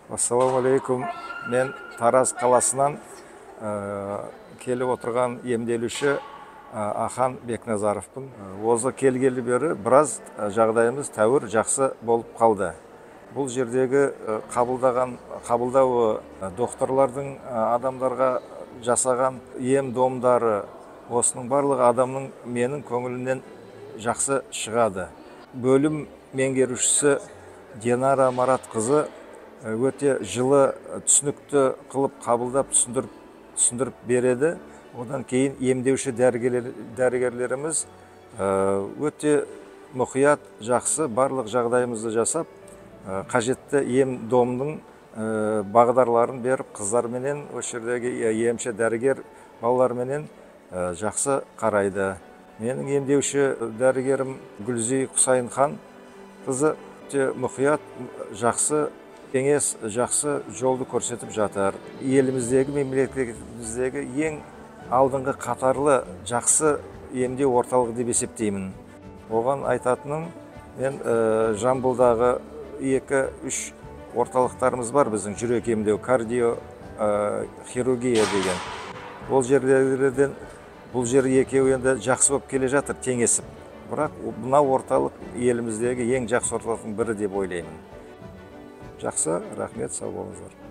Ассалаумалейкум. Мен Тараз қаласынан келіп отырған емделуші Ахан Бекназаровпын. Осы келгелі бері біраз жағдайымыз тәуір жақсы болып қалды. Бұл жердегі қабылдауы докторлардың адамдарға жасаған ем домдары, осының барлығы адамның менің көңілінен жақсы шығады. Бөлім меңгерушісі Динара Маратқызы өте жылы түсінікті қылып қабылдап түсіндіріп береді. Одан кейін емдеуші дәрігерлеріміз өте мұқият жақсы барлық жағдайымызды жасап, қажетті ем домның бағдарларын беріп, қыздарменен, осы жердегі емші дәрігер балаларменен жақсы қарайды. Менің емдеуші дәрігерім Гүлзи Құсайынхан қызы өте мұқият жақсы кеңес, жақсы жолды көрсетіп жатыр. Еліміздегі, мемлекетіміздегі ең алдыңғы қатарлы жақсы емдеу орталығы деп есептеймін. Оған айтатыным, мен Жамбылдағы 2-3 орталықтарымыз бар біздің, жүрек емдеу, кардио хирургия деген. Ол жерлерден бұл жер екеуі енді жақсы болып келе жатыр, теңесіп. Бірақ мынау орталық еліміздегі ең жақсы орталықтың бірі деп ойлаймын. Жақсы, рахмет, сау болыңыздар.